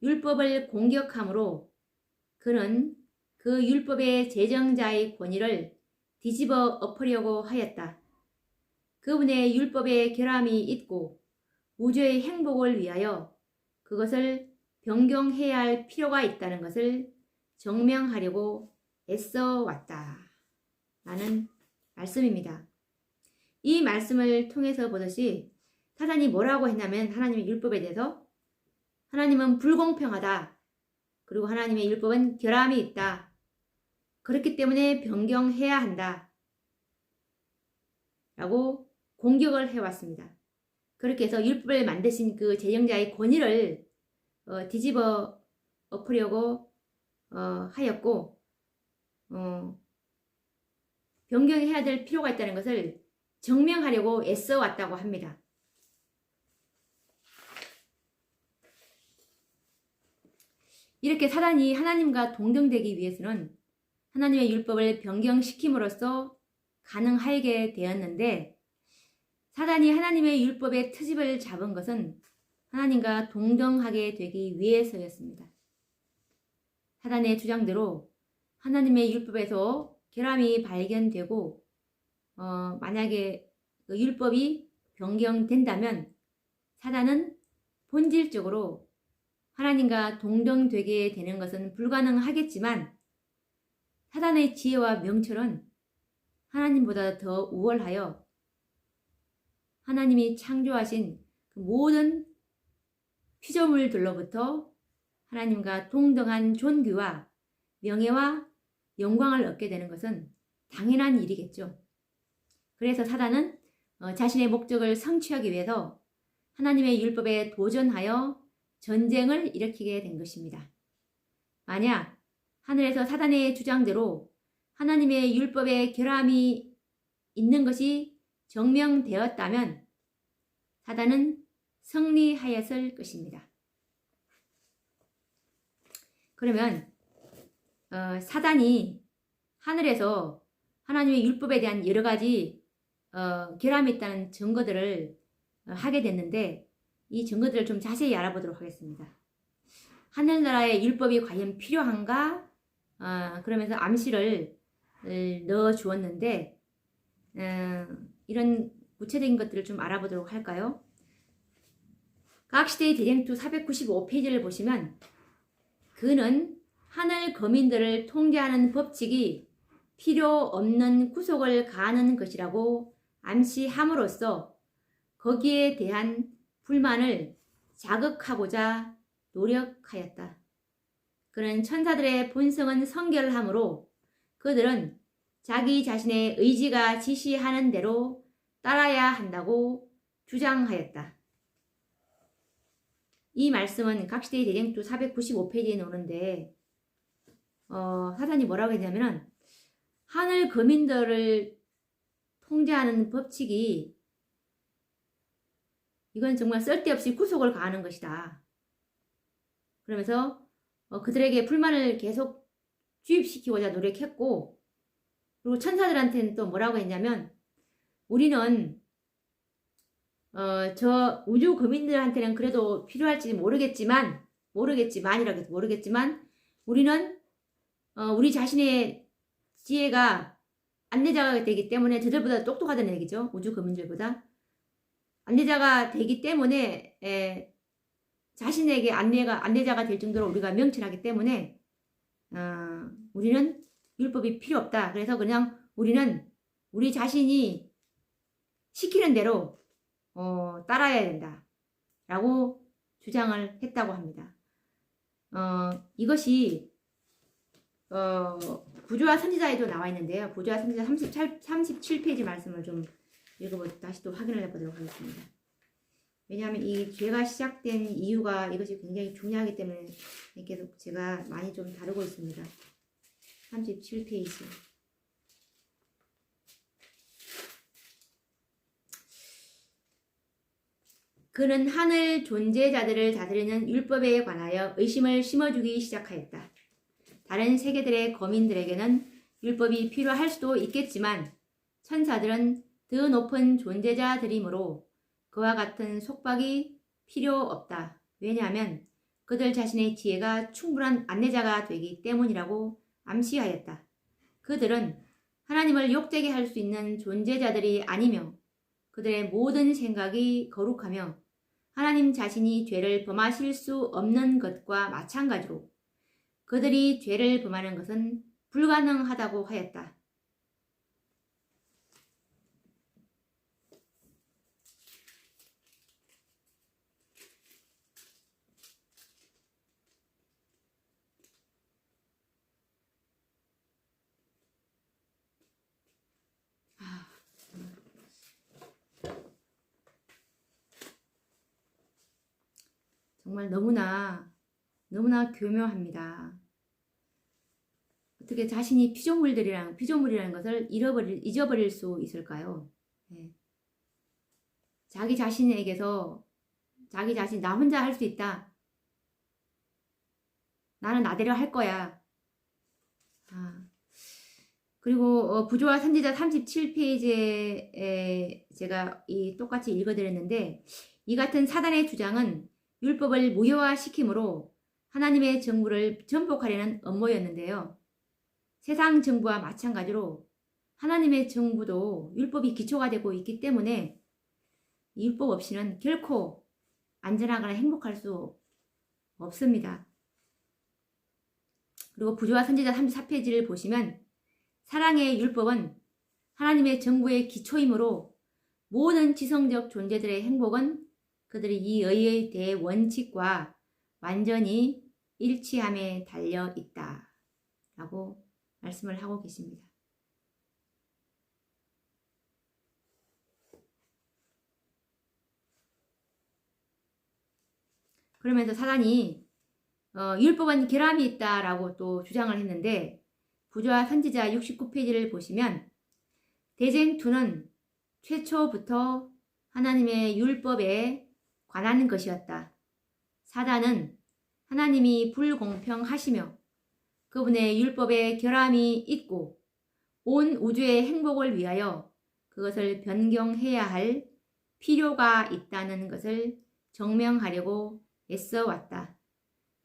율법을 공격함으로 그는 그 율법의 제정자의 권위를 뒤집어 엎으려고 하였다. 그분의 율법에 결함이 있고 우주의 행복을 위하여 그것을 변경해야 할 필요가 있다는 것을 증명하려고 애써왔다. 라는 말씀입니다. 이 말씀을 통해서 보듯이 사단이 뭐라고 했냐면 하나님의 율법에 대해서 하나님은 불공평하다. 그리고 하나님의 율법은 결함이 있다. 그렇기 때문에 변경해야 한다. 라고 공격을 해왔습니다. 그렇게 해서 율법을 만드신 그 제정자의 권위를 뒤집어 엎으려고 하였고 변경해야 될 필요가 있다는 것을 증명하려고 애써왔다고 합니다. 이렇게 사단이 하나님과 동등되기 위해서는 하나님의 율법을 변경시킴으로써 가능하게 되었는데 사단이 하나님의 율법의 트집을 잡은 것은 하나님과 동등하게 되기 위해서였습니다. 사단의 주장대로 하나님의 율법에서 결함이 발견되고 만약에 그 율법이 변경된다면 사단은 본질적으로 하나님과 동등되게 되는 것은 불가능하겠지만 사단의 지혜와 명철은 하나님보다 더 우월하여 하나님이 창조하신 그 모든 피조물들로부터 하나님과 동등한 존귀와 명예와 영광을 얻게 되는 것은 당연한 일이겠죠. 그래서 사단은 자신의 목적을 성취하기 위해서 하나님의 율법에 도전하여 전쟁을 일으키게 된 것입니다. 만약 하늘에서 사단의 주장대로 하나님의 율법에 결함이 있는 것이 증명되었다면 사단은 승리하였을 것입니다. 그러면 사단이 하늘에서 하나님의 율법에 대한 여러 가지 결함이 있다는 증거들을 하게 됐는데 이 증거들을 좀 자세히 알아보도록 하겠습니다. 하늘나라의 율법이 과연 필요한가? 그러면서 암시를 넣어 주었는데 이런 구체적인 것들을 좀 알아보도록 할까요? 과학시대의 대쟁투 495페이지를 보시면 그는 하늘 거민들을 통제하는 법칙이 필요 없는 구속을 가하는 것이라고 암시함으로써 거기에 대한 불만을 자극하고자 노력하였다. 그는 천사들의 본성은 성결하므로 그들은 자기 자신의 의지가 지시하는 대로 따라야 한다고 주장하였다. 이 말씀은 각시대의 대쟁투 495페이지에 나오는데 사단이 뭐라고 했냐면 하늘 거민들을 통제하는 법칙이 이건 정말 쓸데없이 구속을 가하는 것이다. 그러면서 그들에게 불만을 계속 주입시키고자 노력했고 그리고 천사들한테는 또 뭐라고 했냐면 우리는 저 우주 거민들한테는 그래도 필요할지 모르겠지만이라고 해서 모르겠지만 우리는 우리 자신의 지혜가 안내자가 되기 때문에 저들보다 똑똑하다는 얘기죠. 우주 거민들보다 안내자가 되기 때문에 자신에게 안내자가 될 정도로 우리가 명철하기 때문에 우리는 율법이 필요 없다. 그래서 그냥 우리는 우리 자신이 시키는 대로 따라야 된다. 라고 주장을 했다고 합니다. 이것이 부조와 선지자에도 나와 있는데요. 부조와 선지자 37페이지 말씀을 좀 다시 또 확인을 해보도록 하겠습니다. 왜냐하면 이 죄가 시작된 이유가 이것이 굉장히 중요하기 때문에 계속 제가 많이 좀 다루고 있습니다. 37페이지. 그는 하늘 존재자들을 다스리는 율법에 관하여 의심을 심어주기 시작하였다. 다른 세계들의 거민들에게는 율법이 필요할 수도 있겠지만 천사들은 더 높은 존재자들이므로 그와 같은 속박이 필요 없다. 왜냐하면 그들 자신의 지혜가 충분한 안내자가 되기 때문이라고 암시하였다. 그들은 하나님을 욕되게 할 수 있는 존재자들이 아니며 그들의 모든 생각이 거룩하며 하나님 자신이 죄를 범하실 수 없는 것과 마찬가지로 그들이 죄를 범하는 것은 불가능하다고 하였다. 정말 너무나 교묘합니다. 어떻게 자신이 피조물이라는 것을 잊어버릴 수 있을까요? 네. 자기 자신에게서 자기 자신 나 혼자 할 수 있다. 나는 나대로 할 거야. 그리고 부조와 선지자 37페이지에 제가 똑같이 읽어드렸는데 이 같은 사단의 주장은 율법을 무효화시키므로 하나님의 정부를 전복하려는 음모였는데요. 세상 정부와 마찬가지로 하나님의 정부도 율법이 기초가 되고 있기 때문에 율법 없이는 결코 안전하거나 행복할 수 없습니다. 그리고 부조와 선지자 34페이지를 보시면 사랑의 율법은 하나님의 정부의 기초이므로 모든 지성적 존재들의 행복은 그들이 이 의의 대원칙과 완전히 일치함에 달려 있다. 라고 말씀을 하고 계십니다. 그러면서 사단이 율법은 결함이 있다라고 또 주장을 했는데 부조와 선지자 69페이지를 보시면 대쟁투는 최초부터 하나님의 율법에 관한 것이었다. 사단은 하나님이 불공평하시며 그분의 율법에 결함이 있고 온 우주의 행복을 위하여 그것을 변경해야 할 필요가 있다는 것을 증명하려고 애써왔다.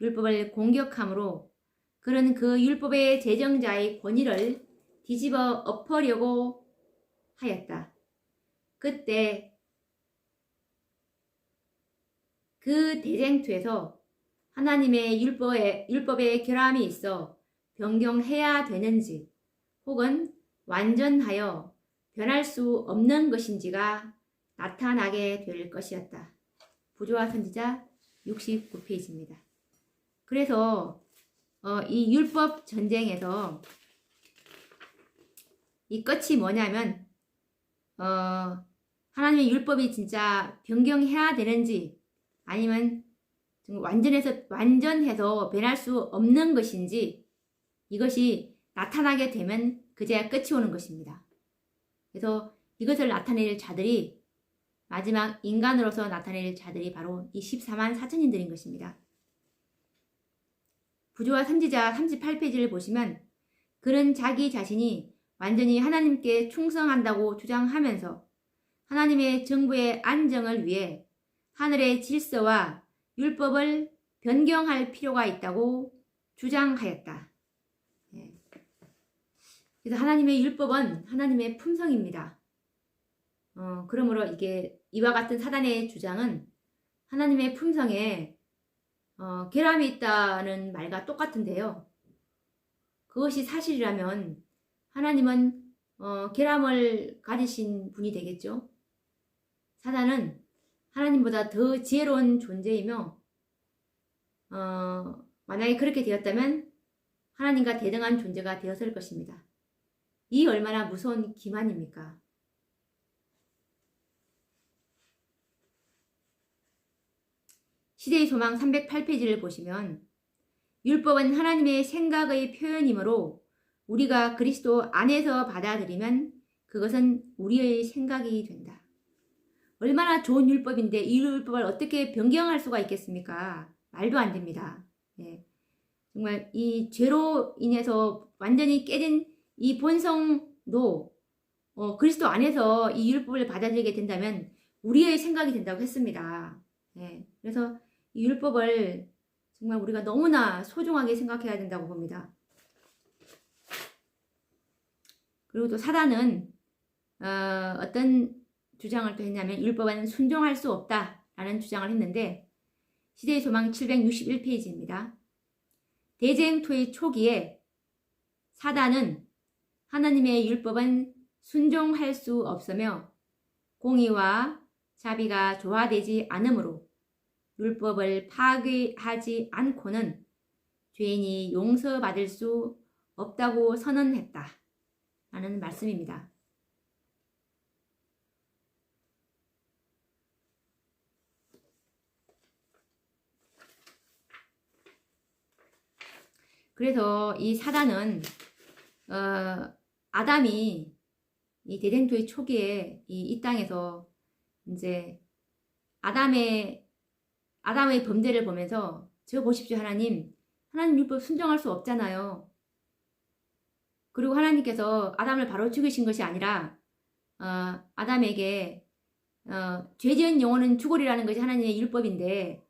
율법을 공격함으로 그는 그 율법의 제정자의 권위를 뒤집어 엎으려고 하였다. 그때 그 대쟁투에서 하나님의 율법에 결함이 있어 변경해야 되는지 혹은 완전하여 변할 수 없는 것인지가 나타나게 될 것이었다. 부조와 선지자 69페이지입니다. 그래서 이 율법 전쟁에서 이 끝이 뭐냐면 하나님의 율법이 진짜 변경해야 되는지 아니면 완전해서 변할 수 없는 것인지 이것이 나타나게 되면 그제야 끝이 오는 것입니다. 그래서 이것을 나타낼 자들이 마지막 인간으로서 나타낼 자들이 바로 이 14만 4천인들인 것입니다. 부조와 선지자 38페이지를 보시면 그는 자기 자신이 완전히 하나님께 충성한다고 주장하면서 하나님의 정부의 안정을 위해 하늘의 질서와 율법을 변경할 필요가 있다고 주장하였다. 그래서 하나님의 율법은 하나님의 품성입니다. 그러므로 이게 이와 같은 사단의 주장은 하나님의 품성에 결함이 있다는 말과 똑같은데요. 그것이 사실이라면 하나님은 결함을 가지신 분이 되겠죠. 사단은 하나님보다 더 지혜로운 존재이며 만약에 그렇게 되었다면 하나님과 대등한 존재가 되었을 것입니다. 이 얼마나 무서운 기만입니까? 시대의 소망 308페이지를 보시면 율법은 하나님의 생각의 표현이므로 우리가 그리스도 안에서 받아들이면 그것은 우리의 생각이 된다. 얼마나 좋은 율법인데 이 율법을 어떻게 변경할 수가 있겠습니까? 말도 안 됩니다. 네. 정말 이 죄로 인해서 완전히 깨진 이 본성도 그리스도 안에서 이 율법을 받아들이게 된다면 우리의 생각이 된다고 했습니다. 네. 그래서 이 율법을 정말 우리가 너무나 소중하게 생각해야 된다고 봅니다. 그리고 또 사단은 어떤 주장을 또 했냐면 율법은 순종할 수 없다라는 주장을 했는데 시대의 소망 761페이지입니다. 대쟁투의 초기에 사단은 하나님의 율법은 순종할 수 없으며 공의와 자비가 조화되지 않으므로 율법을 파괴하지 않고는 죄인이 용서받을 수 없다고 선언했다 라는 말씀입니다. 그래서 이 사단은 아담이 이 대쟁투의 초기에 이 땅에서 이제 아담의 범죄를 보면서 저 보십시오 하나님 율법 순종할 수 없잖아요. 그리고 하나님께서 아담을 바로 죽이신 것이 아니라 아담에게 죄 지은 영혼은 죽으리라는 것이 하나님의 율법인데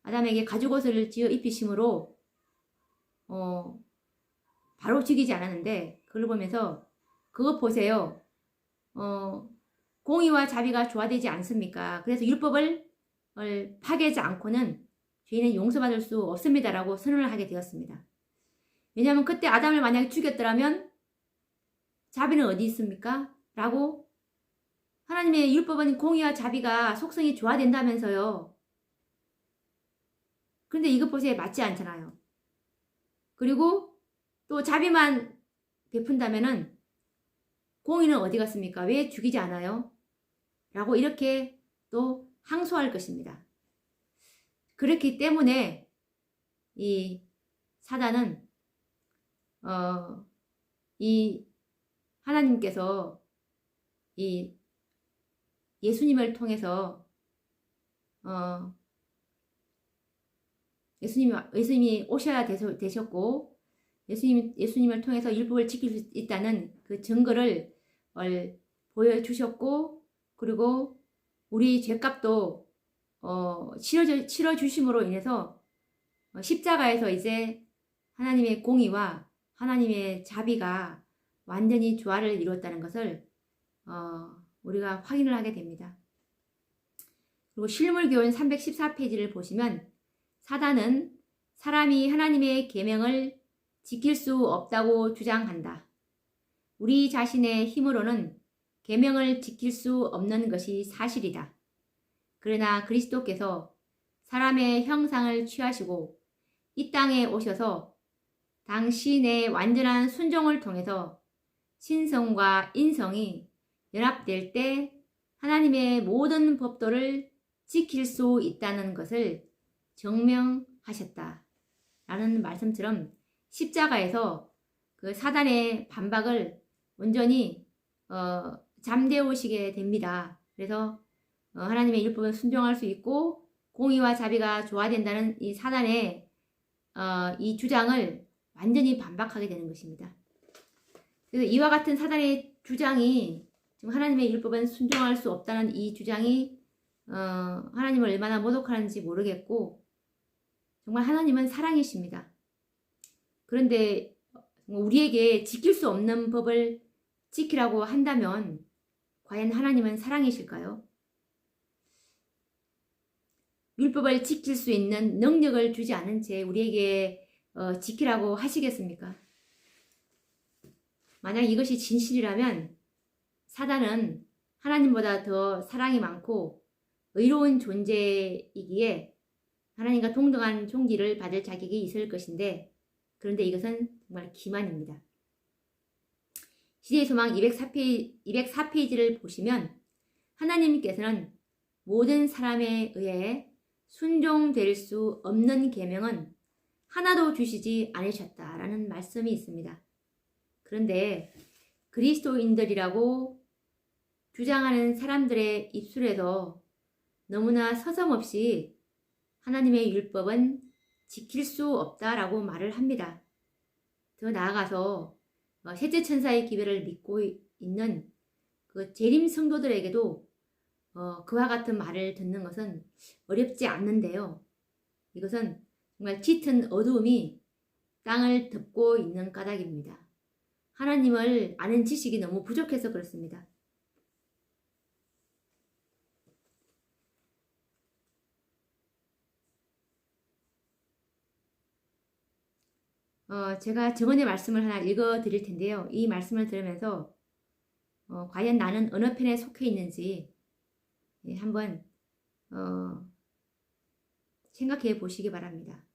아담에게 가죽옷을 지어 입히심으로 바로 죽이지 않았는데 그걸 보면서 그것 보세요. 공의와 자비가 조화되지 않습니까? 그래서 율법을 파괴하지 않고는 죄인은 용서받을 수 없습니다라고 선언을 하게 되었습니다. 왜냐하면 그때 아담을 만약에 죽였더라면 자비는 어디 있습니까? 라고 하나님의 율법은 공의와 자비가 속성이 조화된다면서요. 그런데 이것 보세요. 맞지 않잖아요. 그리고 또 자비만 베푼다면은 공의는 어디 갔습니까? 왜 죽이지 않아요? 라고 이렇게 또 항소할 것입니다. 그렇기 때문에 이 사단은 이 하나님께서 이 예수님을 통해서 예수님이 오셔야 되셨고 예수님을 통해서 율법을 지킬 수 있다는 그 증거를 보여주셨고 그리고 우리 죄값도 치러 주심으로 인해서 십자가에서 이제 하나님의 공의와 하나님의 자비가 완전히 조화를 이루었다는 것을 우리가 확인을 하게 됩니다. 그리고 실물교훈 314페이지를 보시면 사단은 사람이 하나님의 계명을 지킬 수 없다고 주장한다. 우리 자신의 힘으로는 계명을 지킬 수 없는 것이 사실이다. 그러나 그리스도께서 사람의 형상을 취하시고 이 땅에 오셔서 당신의 완전한 순종을 통해서 신성과 인성이 연합될 때 하나님의 모든 법도를 지킬 수 있다는 것을 증명하셨다. 라는 말씀처럼 십자가에서 그 사단의 반박을 온전히 잠재우시게 됩니다. 그래서 하나님의 율법은 순종할 수 있고 공의와 자비가 조화된다는 이 사단의 이 주장을 완전히 반박하게 되는 것입니다. 그래서 이와 같은 사단의 주장이 지금 하나님의 율법은 순종할 수 없다는 이 주장이 하나님을 얼마나 모독하는지 모르겠고 정말 하나님은 사랑이십니다. 그런데 우리에게 지킬 수 없는 법을 지키라고 한다면 과연 하나님은 사랑이실까요? 율법을 지킬 수 있는 능력을 주지 않은 채 우리에게 지키라고 하시겠습니까? 만약 이것이 진실이라면 사단은 하나님보다 더 사랑이 많고 의로운 존재이기에 하나님과 동등한 존귀를 받을 자격이 있을 것인데 그런데 이것은 정말 기만입니다. 시대의 소망 204페이지를 보시면 하나님께서는 모든 사람에 의해 순종될 수 없는 계명은 하나도 주시지 않으셨다라는 말씀이 있습니다. 그런데 그리스도인들이라고 주장하는 사람들의 입술에서 너무나 서슴없이 하나님의 율법은 지킬 수 없다라고 말을 합니다. 더 나아가서 셋째 천사의 기별을 믿고 있는 그 재림 성도들에게도 그와 같은 말을 듣는 것은 어렵지 않는데요. 이것은 정말 짙은 어두움이 땅을 덮고 있는 까닭입니다. 하나님을 아는 지식이 너무 부족해서 그렇습니다. 제가 정언의 말씀을 하나 읽어 드릴 텐데요. 이 말씀을 들으면서 과연 나는 어느 편에 속해 있는지 한번 생각해 보시기 바랍니다.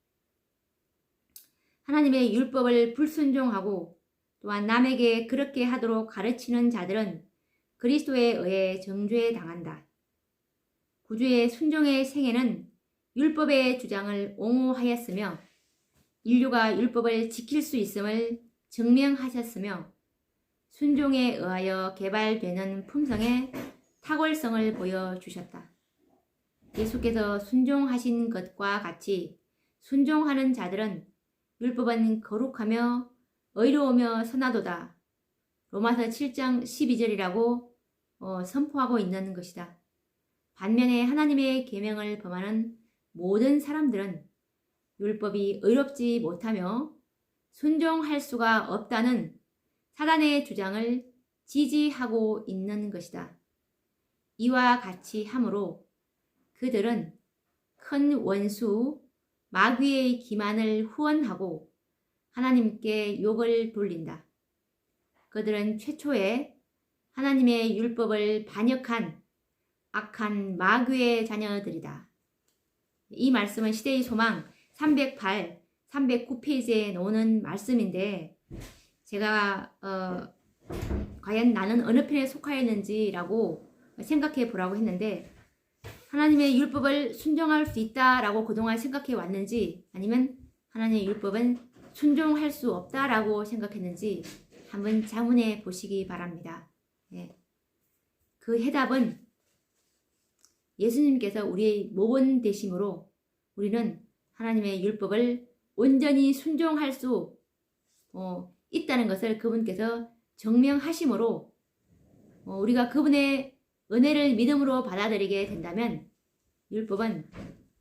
하나님의 율법을 불순종하고 또한 남에게 그렇게 하도록 가르치는 자들은 그리스도에 의해 정죄에 당한다. 구주의 순종의 생애는 율법의 주장을 옹호하였으며 인류가 율법을 지킬 수 있음을 증명하셨으며 순종에 의하여 개발되는 품성의 탁월성을 보여주셨다. 예수께서 순종하신 것과 같이 순종하는 자들은 율법은 거룩하며 의로우며 선하도다. 로마서 7장 12절이라고 선포하고 있는 것이다. 반면에 하나님의 계명을 범하는 모든 사람들은 율법이 의롭지 못하며 순종할 수가 없다는 사단의 주장을 지지하고 있는 것이다. 이와 같이 함으로 그들은 큰 원수 마귀의 기만을 후원하고 하나님께 욕을 돌린다. 그들은 최초에 하나님의 율법을 반역한 악한 마귀의 자녀들이다. 이 말씀은 시대의 소망 308, 309페이지에 나오는 말씀인데 제가 과연 나는 어느 편에 속하였는지라고 생각해 보라고 했는데 하나님의 율법을 순종할 수 있다라고 그동안 생각해 왔는지 아니면 하나님의 율법은 순종할 수 없다라고 생각했는지 한번 자문해 보시기 바랍니다. 네. 그 해답은 예수님께서 우리의 모본 되심으로 우리는 하나님의 율법을 온전히 순종할 수 있다는 것을 그분께서 증명하심으로 우리가 그분의 은혜를 믿음으로 받아들이게 된다면 율법은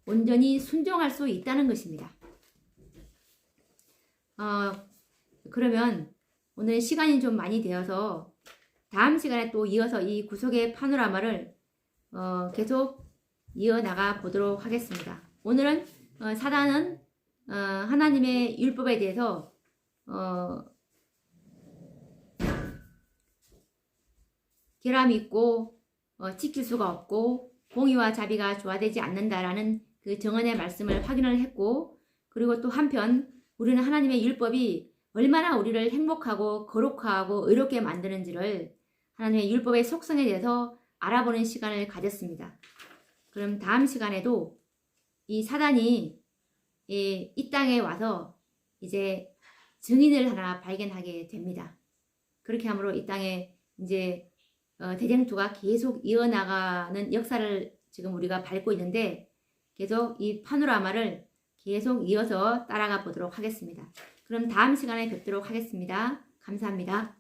온전히 순종할 수 있다는 것입니다. 그러면 오늘 시간이 좀 많이 되어서 다음 시간에 또 이어서 이 구속의 파노라마를 계속 이어나가 보도록 하겠습니다. 오늘은 사단은 하나님의 율법에 대해서 결함이 있고 지킬 수가 없고 공의와 자비가 조화되지 않는다라는 그 정언의 말씀을 확인을 했고, 그리고 또 한편 우리는 하나님의 율법이 얼마나 우리를 행복하고 거룩하고 의롭게 만드는지를 하나님의 율법의 속성에 대해서 알아보는 시간을 가졌습니다. 그럼 다음 시간에도 이 사단이 이 땅에 와서 이제 증인을 하나 발견하게 됩니다. 그렇게 함으로 이 땅에 이제 대쟁투가 계속 이어나가는 역사를 지금 우리가 밟고 있는데 계속 이 파노라마를 계속 이어서 따라가 보도록 하겠습니다. 그럼 다음 시간에 뵙도록 하겠습니다. 감사합니다.